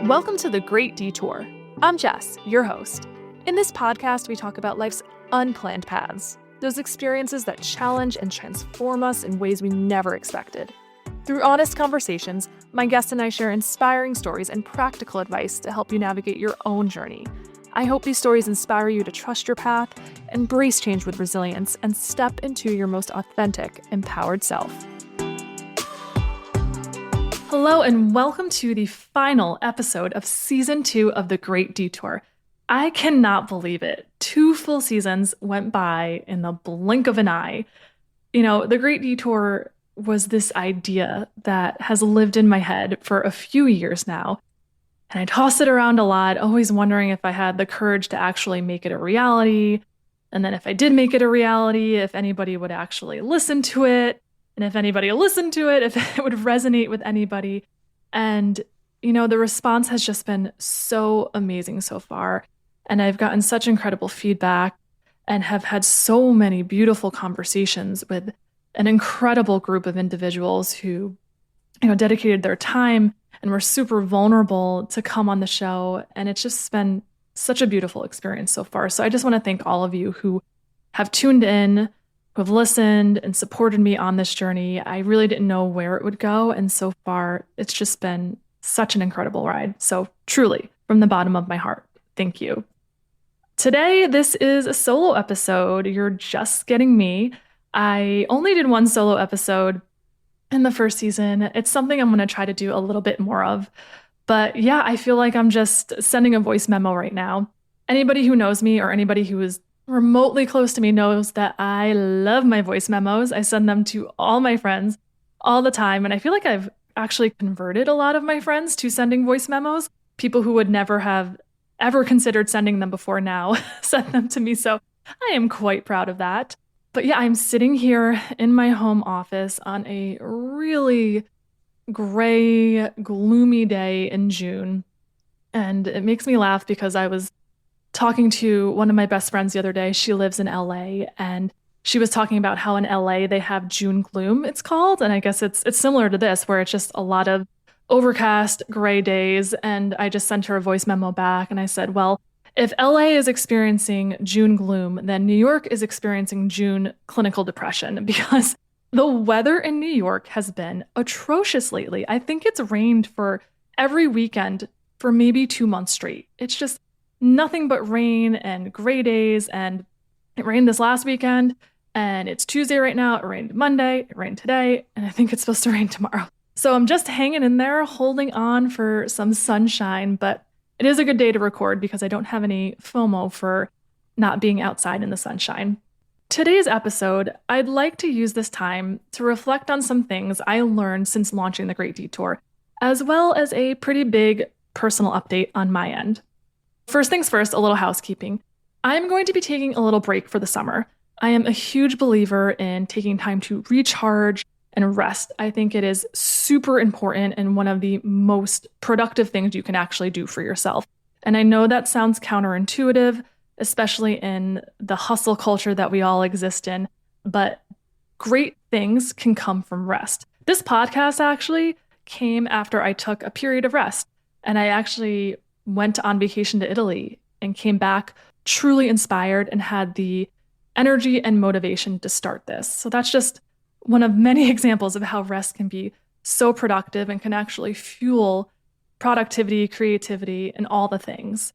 Welcome to the Great Detour. I'm Jess, your host. In this podcast, we talk about life's unplanned paths, those experiences that challenge and transform us in ways we never expected. Through honest conversations, my guests and I share inspiring stories and practical advice to help you navigate your own journey. I hope these stories inspire you to trust your path, embrace change with resilience, and step into your most authentic, empowered self. Hello, and welcome to the final episode of Season 2 of The Great Detour. I cannot believe it. 2 full seasons went by in the blink of an eye. You know, The Great Detour was this idea that has lived in my head for a few years now. And I tossed it around a lot, always wondering if I had the courage to actually make it a reality. And then if I did make it a reality, if anybody would actually listen to it. And if anybody listened to it, if it would resonate with anybody. And, you know, the response has just been so amazing so far. And I've gotten such incredible feedback and have had so many beautiful conversations with an incredible group of individuals who, you know, dedicated their time and were super vulnerable to come on the show. And it's just been such a beautiful experience so far. So I just want to thank all of you who have tuned in, who have listened and supported me on this journey. I really didn't know where it would go. And so far, it's just been such an incredible ride. So truly, from the bottom of my heart, thank you. Today, this is a solo episode. You're just getting me. I only did 1 solo episode in the first season. It's something I'm going to try to do a little bit more of. But yeah, I feel like I'm just sending a voice memo right now. Anybody who knows me or anybody who is remotely close to me knows that I love my voice memos. I send them to all my friends all the time. And I feel like I've actually converted a lot of my friends to sending voice memos. People who would never have ever considered sending them before now sent them to me. So I am quite proud of that. But yeah, I'm sitting here in my home office on a really gray, gloomy day in June. And it makes me laugh because I was talking to one of my best friends the other day. She lives in LA, and she was talking about how in LA they have June gloom, it's called. And I guess it's similar to this, where it's just a lot of overcast gray days. And I just sent her a voice memo back and I said, well, if LA is experiencing June gloom, then New York is experiencing June clinical depression, because the weather in New York has been atrocious lately. I think it's rained for every weekend for maybe 2 months straight. It's just nothing but rain and gray days. And it rained this last weekend, and it's Tuesday right now. It rained Monday, it rained today, and I think it's supposed to rain tomorrow. So I'm just hanging in there, holding on for some sunshine, but it is a good day to record because I don't have any FOMO for not being outside in the sunshine. Today's episode, I'd like to use this time to reflect on some things I learned since launching the Great Detour, as well as a pretty big personal update on my end. First things first, a little housekeeping. I'm going to be taking a little break for the summer. I am a huge believer in taking time to recharge and rest. I think it is super important and one of the most productive things you can actually do for yourself. And I know that sounds counterintuitive, especially in the hustle culture that we all exist in, but great things can come from rest. This podcast actually came after I took a period of rest, and I actually went on vacation to Italy and came back truly inspired and had the energy and motivation to start this. So that's just one of many examples of how rest can be so productive and can actually fuel productivity, creativity, and all the things.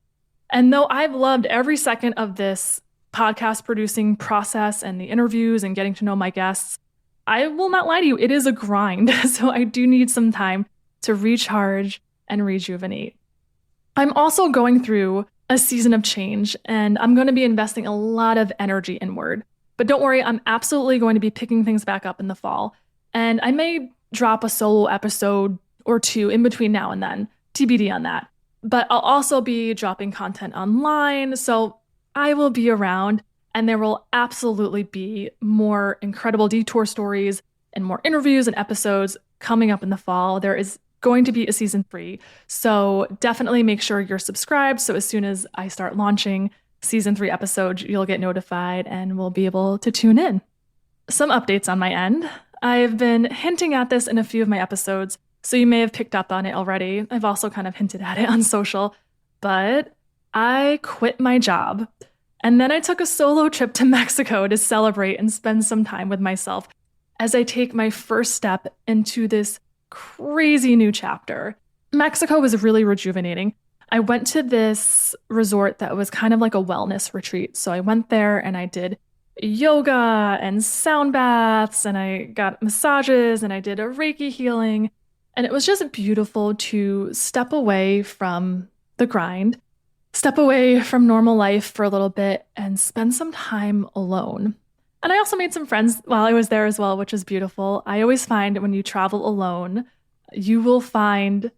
And though I've loved every second of this podcast producing process and the interviews and getting to know my guests, I will not lie to you, it is a grind. So I do need some time to recharge and rejuvenate. I'm also going through a season of change, and I'm going to be investing a lot of energy inward. But don't worry, I'm absolutely going to be picking things back up in the fall. And I may drop a solo episode or 2 in between now and then, TBD on that. But I'll also be dropping content online, so I will be around, and there will absolutely be more incredible detour stories and more interviews and episodes coming up in the fall. There is going to be a season 3. So definitely make sure you're subscribed. So as soon as I start launching season 3 episodes, you'll get notified and we'll be able to tune in. Some updates on my end. I've been hinting at this in a few of my episodes. So you may have picked up on it already. I've also kind of hinted at it on social, but I quit my job. And then I took a solo trip to Mexico to celebrate and spend some time with myself as I take my first step into this crazy new chapter. Mexico was really rejuvenating. I went to this resort that was kind of like a wellness retreat. So I went there and I did yoga and sound baths and I got massages and I did a Reiki healing. And it was just beautiful to step away from the grind, step away from normal life for a little bit and spend some time alone. And I also made some friends while I was there as well, which is beautiful. I always find when you travel alone, you will find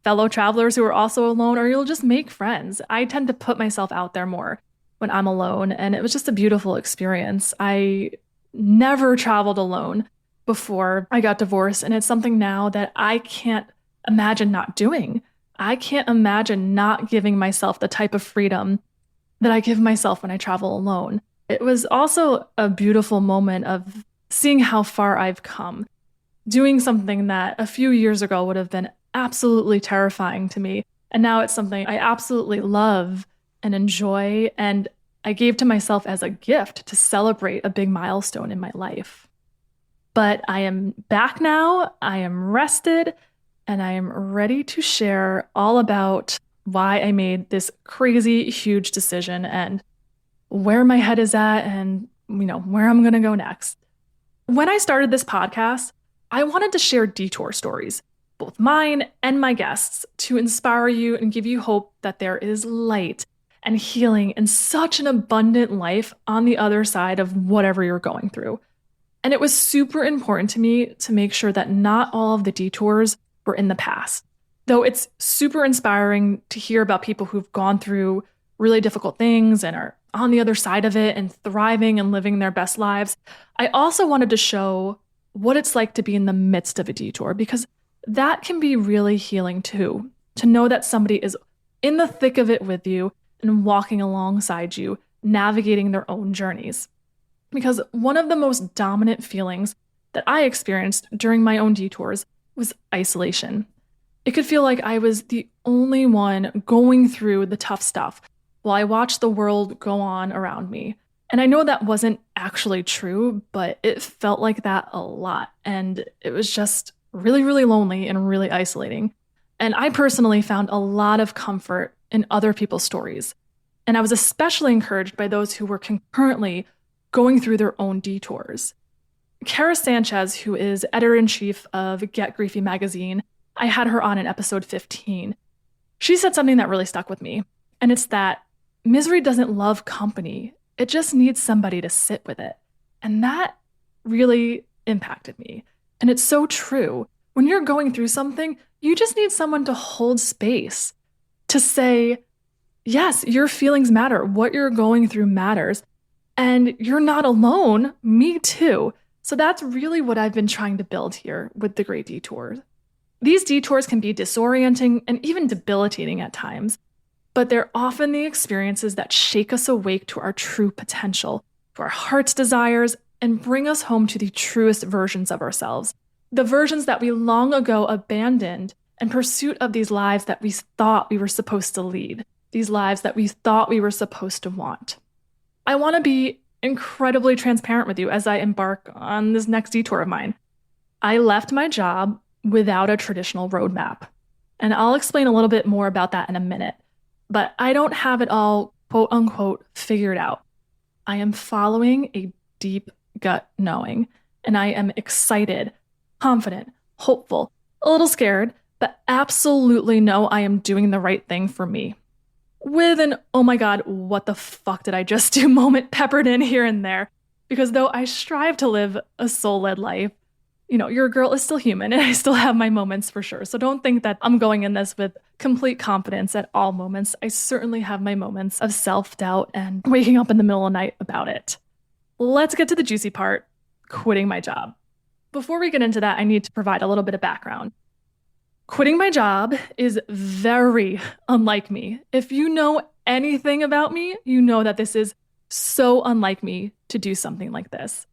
fellow travelers who are also alone, or you'll just make friends. I tend to put myself out there more when I'm alone, and it was just a beautiful experience. I never traveled alone before I got divorced, and it's something now that I can't imagine not doing. I can't imagine not giving myself the type of freedom that I give myself when I travel alone. It was also a beautiful moment of seeing how far I've come, doing something that a few years ago would have been absolutely terrifying to me. And now it's something I absolutely love and enjoy. And I gave to myself as a gift to celebrate a big milestone in my life. But I am back now. I am rested and I am ready to share all about why I made this crazy, huge decision and where my head is at and, where I'm going to go next. When I started this podcast, I wanted to share detour stories, both mine and my guests, to inspire you and give you hope that there is light and healing and such an abundant life on the other side of whatever you're going through. And it was super important to me to make sure that not all of the detours were in the past. Though it's super inspiring to hear about people who've gone through really difficult things and are on the other side of it and thriving and living their best lives, I also wanted to show what it's like to be in the midst of a detour, because that can be really healing too, to know that somebody is in the thick of it with you and walking alongside you, navigating their own journeys. Because one of the most dominant feelings that I experienced during my own detours was isolation. It could feel like I was the only one going through the tough stuff while I watched the world go on around me. And I know that wasn't actually true, but it felt like that a lot. And it was just really, really lonely and really isolating. And I personally found a lot of comfort in other people's stories. And I was especially encouraged by those who were concurrently going through their own detours. Kara Sanchez, who is editor-in-chief of Get Griefy magazine, I had her on in episode 15. She said something that really stuck with me, and it's that misery doesn't love company. It just needs somebody to sit with it. And that really impacted me. And it's so true. When you're going through something, you just need someone to hold space, to say, yes, your feelings matter. What you're going through matters. And you're not alone. Me too. So that's really what I've been trying to build here with the Great Detour. These detours can be disorienting and even debilitating at times, but they're often the experiences that shake us awake to our true potential, to our heart's desires, and bring us home to the truest versions of ourselves, the versions that we long ago abandoned in pursuit of these lives that we thought we were supposed to lead, these lives that we thought we were supposed to want. I want to be incredibly transparent with you as I embark on this next detour of mine. I left my job without a traditional roadmap, and I'll explain a little bit more about that in a minute. But I don't have it all, quote unquote, figured out. I am following a deep gut knowing, and I am excited, confident, hopeful, a little scared, but absolutely know I am doing the right thing for me. With an, oh my God, what the fuck did I just do moment peppered in here and there. Because though I strive to live a soul-led life, your girl is still human and I still have my moments for sure. So don't think that I'm going in this with complete confidence at all moments. I certainly have my moments of self-doubt and waking up in the middle of the night about it. Let's get to the juicy part, quitting my job. Before we get into that, I need to provide a little bit of background. Quitting my job is very unlike me. If you know anything about me, you know that this is so unlike me to do something like this.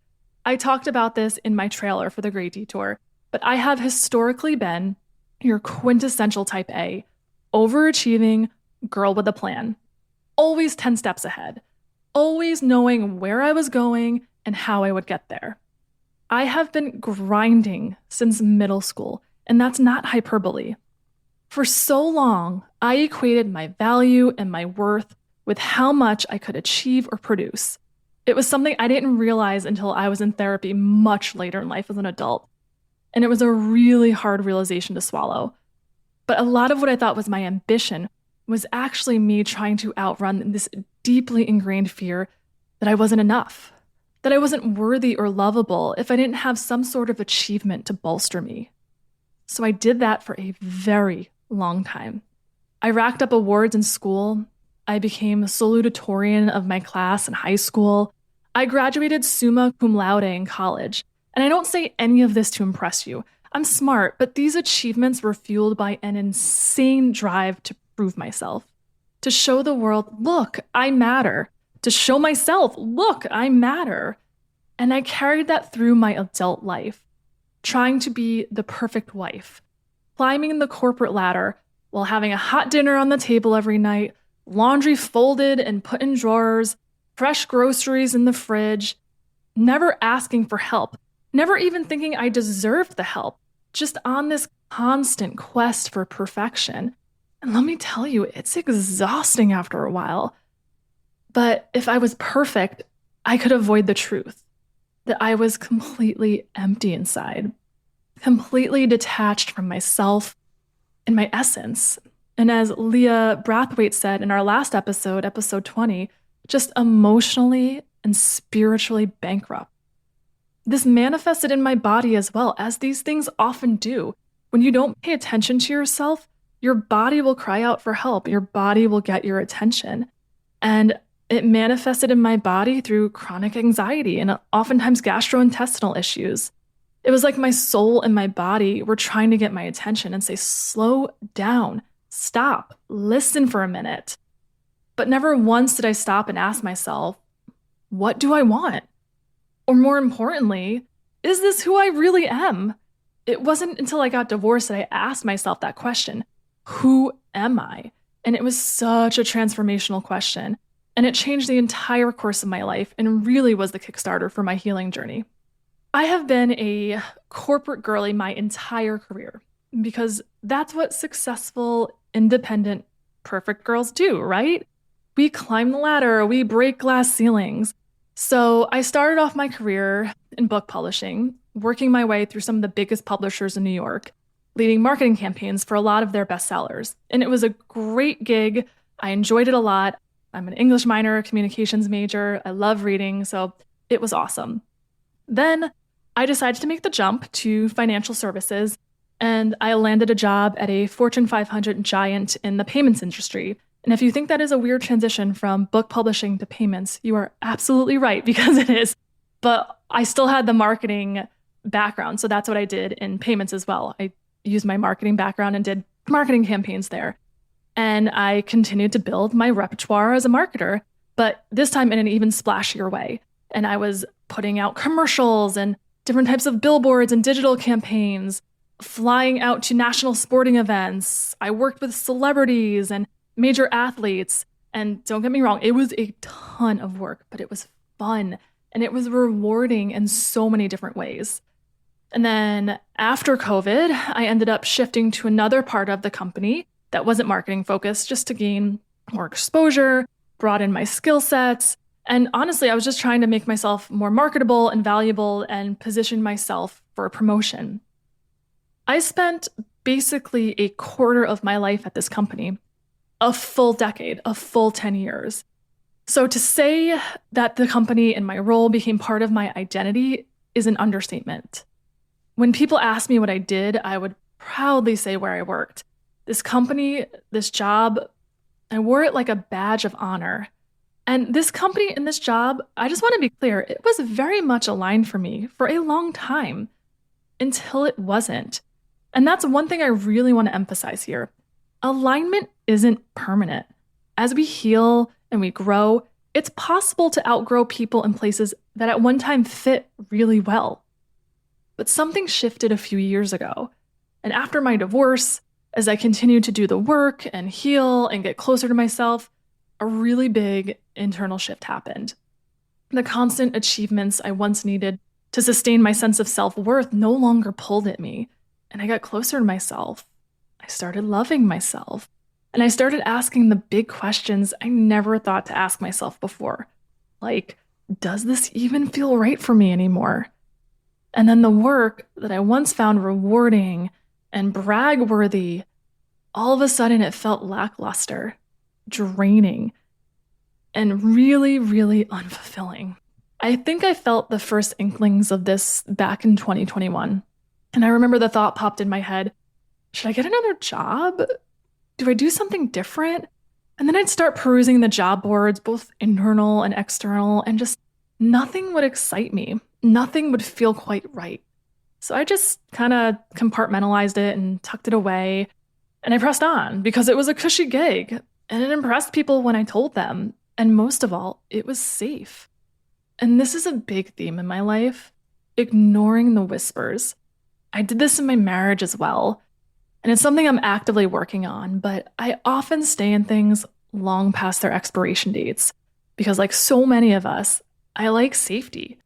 I talked about this in my trailer for the Great Detour, but I have historically been your quintessential type A, overachieving girl with a plan, always 10 steps ahead, always knowing where I was going and how I would get there. I have been grinding since middle school, and that's not hyperbole. For so long, I equated my value and my worth with how much I could achieve or produce. It was something I didn't realize until I was in therapy much later in life as an adult. And it was a really hard realization to swallow. But a lot of what I thought was my ambition was actually me trying to outrun this deeply ingrained fear that I wasn't enough, that I wasn't worthy or lovable if I didn't have some sort of achievement to bolster me. So I did that for a very long time. I racked up awards in school. I became salutatorian of my class in high school. I graduated summa cum laude in college. And I don't say any of this to impress you. I'm smart, but these achievements were fueled by an insane drive to prove myself, to show the world, look, I matter, to show myself, look, I matter. And I carried that through my adult life, trying to be the perfect wife, climbing the corporate ladder while having a hot dinner on the table every night, laundry folded and put in drawers, fresh groceries in the fridge, never asking for help, never even thinking I deserved the help, just on this constant quest for perfection. And let me tell you, it's exhausting after a while. But if I was perfect, I could avoid the truth that I was completely empty inside, completely detached from myself and my essence. And as Leah Brathwaite said in our last episode, episode 20, just emotionally and spiritually bankrupt. This manifested in my body as well, as these things often do. When you don't pay attention to yourself, your body will cry out for help. Your body will get your attention. And it manifested in my body through chronic anxiety and oftentimes gastrointestinal issues. It was like my soul and my body were trying to get my attention and say, slow down, stop, listen for a minute. But never once did I stop and ask myself, what do I want? Or more importantly, is this who I really am? It wasn't until I got divorced that I asked myself that question, who am I? And it was such a transformational question. And it changed the entire course of my life and really was the Kickstarter for my healing journey. I have been a corporate girly my entire career because that's what successful, independent, perfect girls do, right? We climb the ladder, we break glass ceilings. So I started off my career in book publishing, working my way through some of the biggest publishers in New York, leading marketing campaigns for a lot of their bestsellers. And it was a great gig. I enjoyed it a lot. I'm an English minor, communications major. I love reading, so it was awesome. Then I decided to make the jump to financial services, and I landed a job at a Fortune 500 giant in the payments industry. And if you think that is a weird transition from book publishing to payments, you are absolutely right, because it is. But I still had the marketing background, so that's what I did in payments as well. I used my marketing background and did marketing campaigns there. And I continued to build my repertoire as a marketer, but this time in an even splashier way. And I was putting out commercials and different types of billboards and digital campaigns, flying out to national sporting events. I worked with celebrities and major athletes. And don't get me wrong, it was a ton of work, but it was fun and it was rewarding in so many different ways. And then after COVID, I ended up shifting to another part of the company that wasn't marketing focused, just to gain more exposure, broaden my skill sets. And honestly, I was just trying to make myself more marketable and valuable and position myself for a promotion. I spent basically a quarter of my life at this company, a full decade, a full 10 years. So to say that the company and my role became part of my identity is an understatement. When people ask me what I did, I would proudly say where I worked. This company, this job, I wore it like a badge of honor. And this company and this job, I just want to be clear, it was very much aligned for me for a long time until it wasn't. And that's one thing I really want to emphasize here. Alignment isn't permanent. As we heal and we grow, it's possible to outgrow people and places that at one time fit really well. But something shifted a few years ago. And after my divorce, as I continued to do the work and heal and get closer to myself, a really big internal shift happened. The constant achievements I once needed to sustain my sense of self-worth no longer pulled at me, and I got closer to myself. I started loving myself, and I started asking the big questions I never thought to ask myself before. Like, does this even feel right for me anymore? And then the work that I once found rewarding and brag-worthy, all of a sudden it felt lackluster, draining, and really, really unfulfilling. I think I felt the first inklings of this back in 2021. And I remember the thought popped in my head, should I get another job? Do I do something different? And then I'd start perusing the job boards, both internal and external, and just nothing would excite me. Nothing would feel quite right. So I just kind of compartmentalized it and tucked it away. And I pressed on because it was a cushy gig and it impressed people when I told them. And most of all, it was safe. And this is a big theme in my life, ignoring the whispers. I did this in my marriage as well. And it's something I'm actively working on, but I often stay in things long past their expiration dates because, like so many of us, I like safety.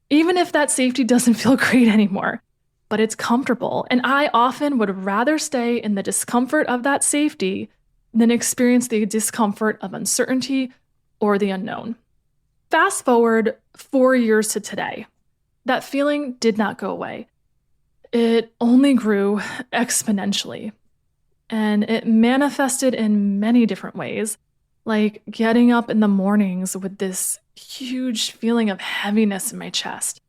Even if that safety doesn't feel great anymore, but it's comfortable. And I often would rather stay in the discomfort of that safety than experience the discomfort of uncertainty or the unknown. Fast forward 4 years to today. That feeling did not go away. It only grew exponentially. And it manifested in many different ways, like getting up in the mornings with this huge feeling of heaviness in my chest.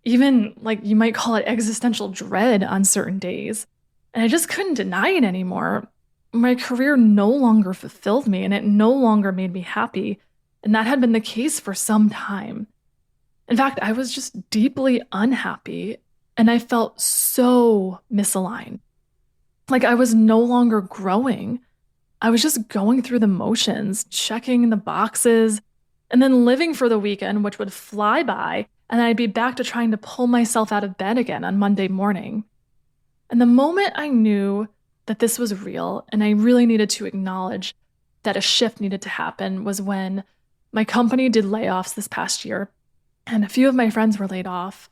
Even like you might call it existential dread on certain days. And I just couldn't deny it anymore. My career no longer fulfilled me and it no longer made me happy. And that had been the case for some time. In fact, I was just deeply unhappy and I felt so misaligned. Like I was no longer growing. I was just going through the motions, checking the boxes, and then living for the weekend, which would fly by, and then I'd be back to trying to pull myself out of bed again on Monday morning. And the moment I knew that this was real and I really needed to acknowledge that a shift needed to happen was when my company did layoffs this past year, and a few of my friends were laid off.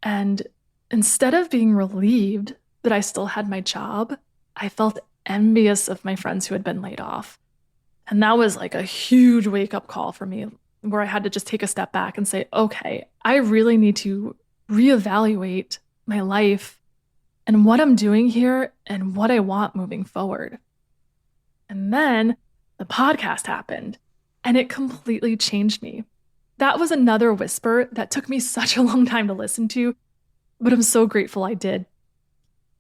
And instead of being relieved that I still had my job, I felt envious of my friends who had been laid off. And that was like a huge wake-up call for me, where I had to just take a step back and say, okay, I really need to reevaluate my life and what I'm doing here and what I want moving forward. And then the podcast happened, and it completely changed me. That was another whisper that took me such a long time to listen to, but I'm so grateful I did.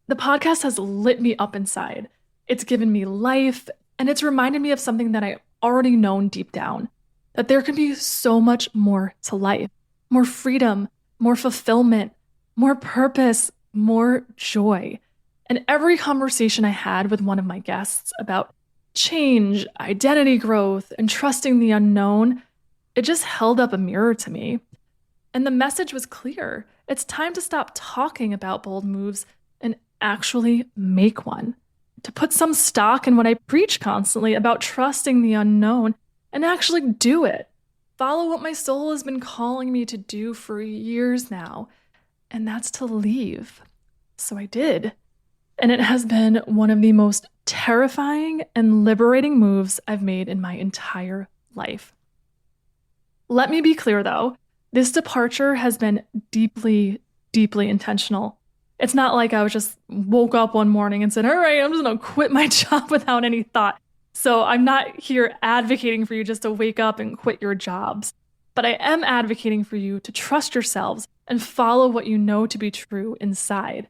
The podcast has lit me up inside. It's given me life, and it's reminded me of something that I already known deep down, that there can be so much more to life, more freedom, more fulfillment, more purpose, more joy. And every conversation I had with one of my guests about change, identity growth, and trusting the unknown, it just held up a mirror to me. And the message was clear. It's time to stop talking about bold moves and actually make one. To put some stock in what I preach constantly about trusting the unknown and actually do it. Follow what my soul has been calling me to do for years now, and that's to leave. So I did. And it has been one of the most terrifying and liberating moves I've made in my entire life. Let me be clear though, this departure has been deeply, deeply intentional. It's not like I was just woke up one morning and said, all right, I'm just going to quit my job without any thought. So I'm not here advocating for you just to wake up and quit your jobs. But I am advocating for you to trust yourselves and follow what you know to be true inside.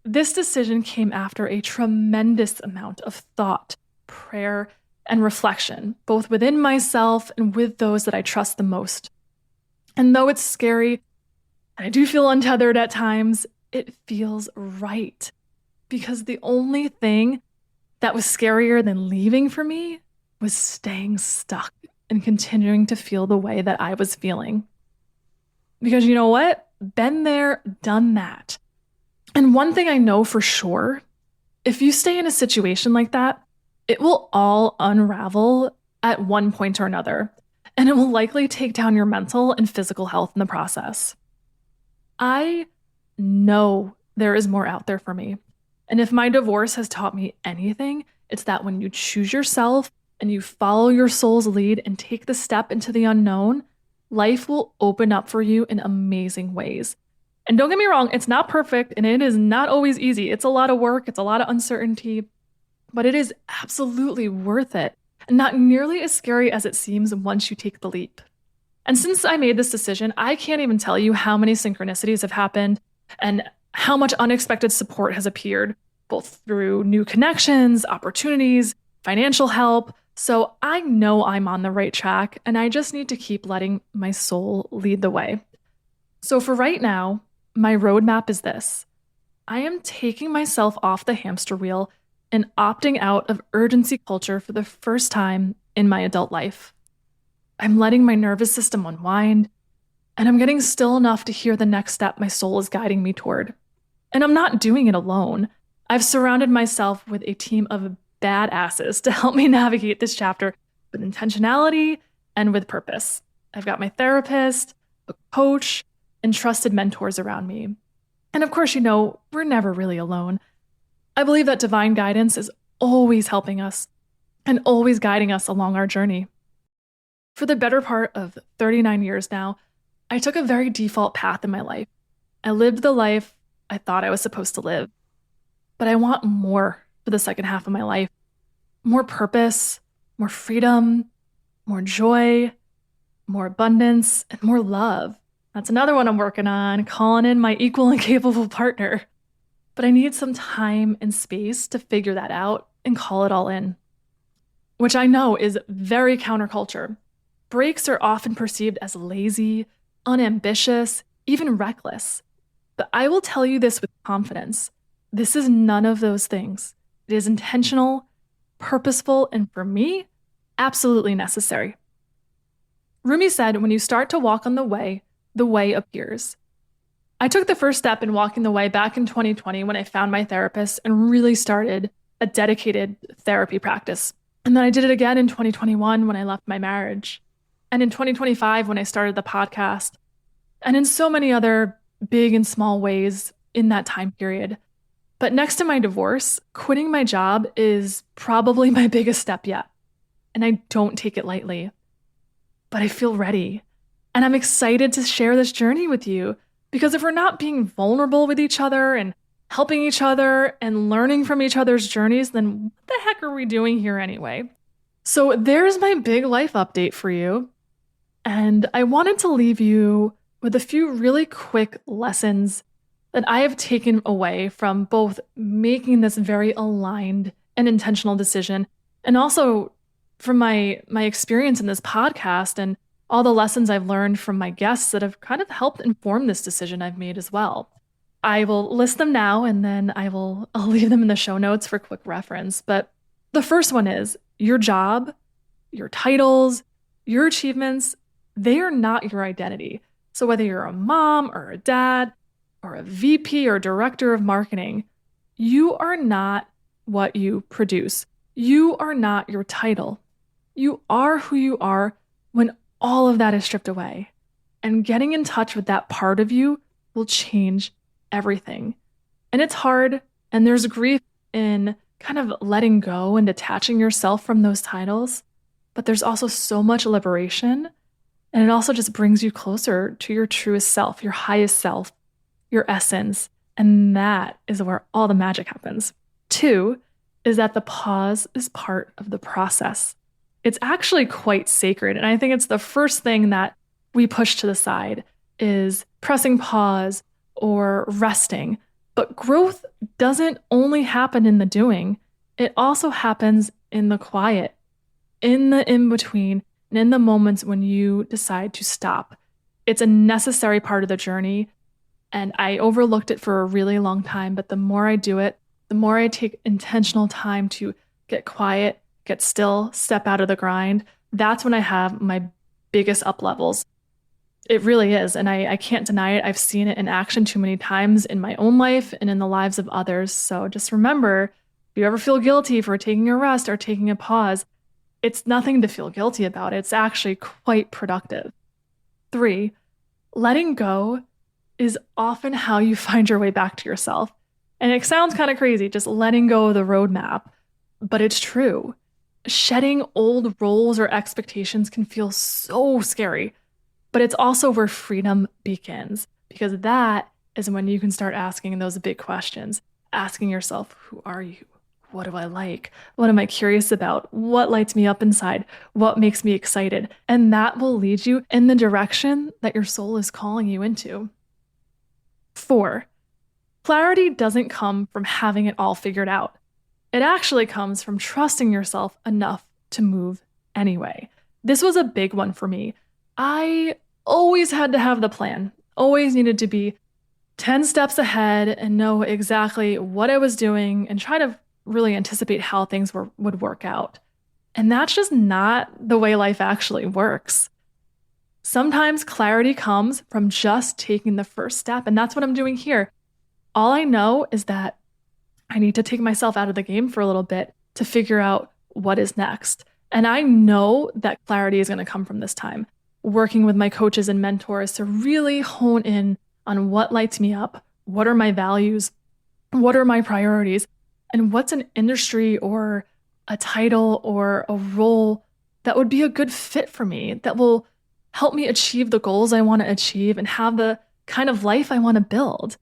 This decision came after a tremendous amount of thought, prayer, and reflection, both within myself and with those that I trust the most. And though it's scary, and I do feel untethered at times, it feels right. Because the only thing that was scarier than leaving for me was staying stuck and continuing to feel the way that I was feeling. Because you know what? Been there, done that. And one thing I know for sure, if you stay in a situation like that, it will all unravel at one point or another, and it will likely take down your mental and physical health in the process. I know there is more out there for me. And if my divorce has taught me anything, it's that when you choose yourself and you follow your soul's lead and take the step into the unknown, life will open up for you in amazing ways. And don't get me wrong, it's not perfect and it is not always easy. It's a lot of work, it's a lot of uncertainty, but it is absolutely worth it and not nearly as scary as it seems once you take the leap. And since I made this decision, I can't even tell you how many synchronicities have happened and how much unexpected support has appeared, both through new connections, opportunities, financial help. So I know I'm on the right track, and I just need to keep letting my soul lead the way. So for right now, my roadmap is this. I am taking myself off the hamster wheel and opting out of urgency culture for the first time in my adult life. I'm letting my nervous system unwind, and I'm getting still enough to hear the next step my soul is guiding me toward. And I'm not doing it alone. I've surrounded myself with a team of badasses to help me navigate this chapter with intentionality and with purpose. I've got my therapist, a coach, and trusted mentors around me. And of course, we're never really alone. I believe that divine guidance is always helping us and always guiding us along our journey. For the better part of 39 years now, I took a very default path in my life. I lived the life I thought I was supposed to live. But I want more for the second half of my life. More purpose, more freedom, more joy, more abundance, and more love. That's another one I'm working on, calling in my equal and capable partner. But I need some time and space to figure that out and call it all in, which I know is very counterculture. Breaks are often perceived as lazy, unambitious, even reckless. But I will tell you this with confidence. This is none of those things. It is intentional, purposeful, and for me, absolutely necessary. Rumi said, when you start to walk on the way appears. I took the first step in walking the way back in 2020 when I found my therapist and really started a dedicated therapy practice. And then I did it again in 2021 when I left my marriage. And in 2025 when I started the podcast. And in so many other big and small ways in that time period. But next to my divorce, quitting my job is probably my biggest step yet. And I don't take it lightly. But I feel ready. And I'm excited to share this journey with you, because if we're not being vulnerable with each other and helping each other and learning from each other's journeys, then what the heck are we doing here anyway? So there's my big life update for you. And I wanted to leave you with a few really quick lessons that I have taken away from both making this very aligned and intentional decision, and also from my experience in this podcast and all the lessons I've learned from my guests that have kind of helped inform this decision I've made as well. I will list them now, and then I'll leave them in the show notes for quick reference. But the first one is your job, your titles, your achievements, they are not your identity. So whether you're a mom or a dad or a VP or director of marketing, you are not what you produce. You are not your title. You are who you are when all of that is stripped away. And getting in touch with that part of you will change everything. And it's hard, and there's grief in kind of letting go and detaching yourself from those titles, but there's also so much liberation, and it also just brings you closer to your truest self, your highest self, your essence, and that is where all the magic happens. 2 is that the pause is part of the process. It's actually quite sacred, and I think it's the first thing that we push to the side is pressing pause or resting. But growth doesn't only happen in the doing, it also happens in the quiet, in the in-between, and in the moments when you decide to stop. It's a necessary part of the journey, and I overlooked it for a really long time, but the more I do it, the more I take intentional time to get quiet, get still, step out of the grind, that's when I have my biggest up levels. It really is. And I can't deny it. I've seen it in action too many times in my own life and in the lives of others. So just remember, if you ever feel guilty for taking a rest or taking a pause, it's nothing to feel guilty about. It's actually quite productive. 3, letting go is often how you find your way back to yourself. And it sounds kind of crazy, just letting go of the roadmap, but it's true. Shedding old roles or expectations can feel so scary, but it's also where freedom begins, because that is when you can start asking those big questions, asking yourself, who are you? What do I like? What am I curious about? What lights me up inside? What makes me excited? And that will lead you in the direction that your soul is calling you into. 4, clarity doesn't come from having it all figured out. It actually comes from trusting yourself enough to move anyway. This was a big one for me. I always had to have the plan, always needed to be 10 steps ahead and know exactly what I was doing and try to really anticipate how things would work out. And that's just not the way life actually works. Sometimes clarity comes from just taking the first step, and that's what I'm doing here. All I know is that I need to take myself out of the game for a little bit to figure out what is next. And I know that clarity is going to come from this time, working with my coaches and mentors to really hone in on what lights me up, what are my values, what are my priorities, and what's an industry or a title or a role that would be a good fit for me, that will help me achieve the goals I want to achieve and have the kind of life I want to build.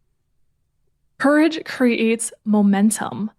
Courage creates momentum.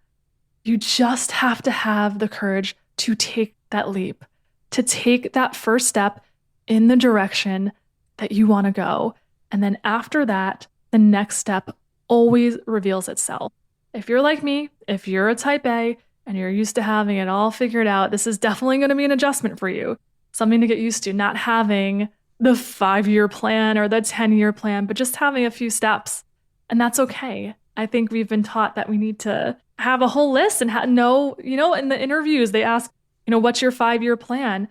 You just have to have the courage to take that leap, to take that first step in the direction that you want to go. And then after that, the next step always reveals itself. If you're like me, if you're a type A and you're used to having it all figured out, this is definitely going to be an adjustment for you. Something to get used to, not having the 5-year plan or the 10-year plan, but just having a few steps. And that's okay. I think we've been taught that we need to have a whole list and know, in the interviews, they ask, what's your 5-year plan?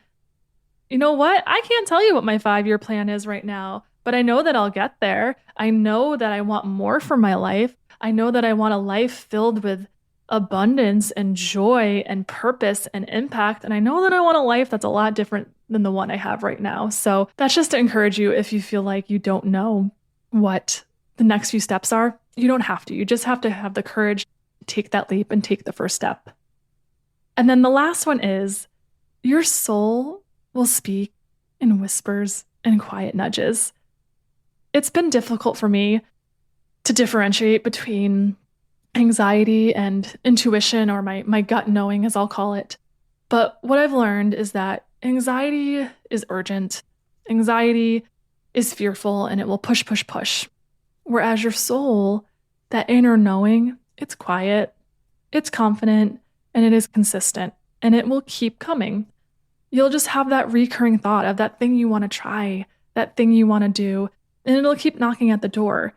You know what? I can't tell you what my 5-year plan is right now, but I know that I'll get there. I know that I want more for my life. I know that I want a life filled with abundance and joy and purpose and impact. And I know that I want a life that's a lot different than the one I have right now. So that's just to encourage you, if you feel like you don't know what the next few steps are, you don't have to. You just have to have the courage to take that leap and take the first step. And then the last one is, your soul will speak in whispers and quiet nudges. It's been difficult for me to differentiate between anxiety and intuition, or my gut knowing, as I'll call it. But what I've learned is that anxiety is urgent. Anxiety is fearful and it will push, push, push. Whereas your soul, that inner knowing, it's quiet, it's confident, and it is consistent, and it will keep coming. You'll just have that recurring thought of that thing you want to try, that thing you want to do, and it'll keep knocking at the door.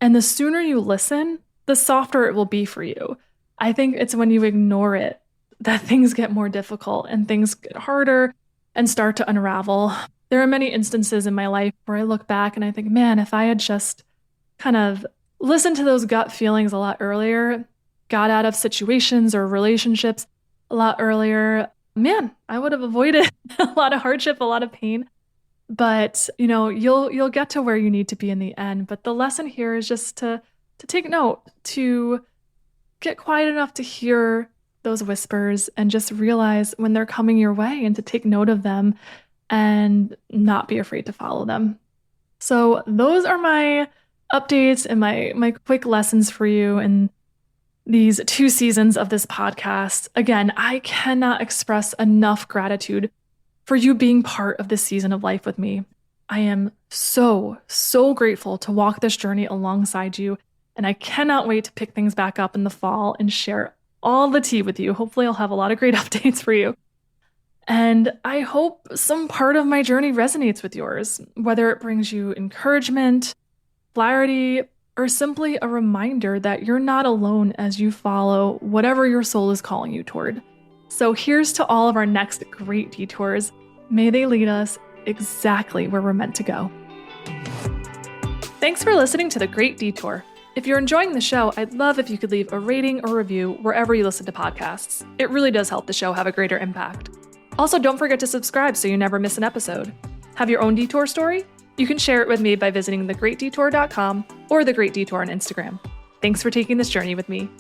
And the sooner you listen, the softer it will be for you. I think it's when you ignore it that things get more difficult and things get harder and start to unravel. There are many instances in my life where I look back and I think, man, if I had just kind of listened to those gut feelings a lot earlier, got out of situations or relationships a lot earlier, man, I would have avoided a lot of hardship, a lot of pain. But, you'll get to where you need to be in the end. But the lesson here is just to take note, to get quiet enough to hear those whispers and just realize when they're coming your way and to take note of them and not be afraid to follow them. So those are my updates and my quick lessons for you in these 2 seasons of this podcast. Again, I cannot express enough gratitude for you being part of this season of life with me. I am so, so grateful to walk this journey alongside you, and I cannot wait to pick things back up in the fall and share all the tea with you. Hopefully I'll have a lot of great updates for you. And I hope some part of my journey resonates with yours, whether it brings you encouragement, clarity, or simply a reminder that you're not alone as you follow whatever your soul is calling you toward. So here's to all of our next great detours. May they lead us exactly where we're meant to go. Thanks for listening to The Great Detour. If you're enjoying the show, I'd love if you could leave a rating or review wherever you listen to podcasts. It really does help the show have a greater impact. Also, don't forget to subscribe so you never miss an episode. Have your own detour story? You can share it with me by visiting thegreatdetour.com or The Great Detour on Instagram. Thanks for taking this journey with me.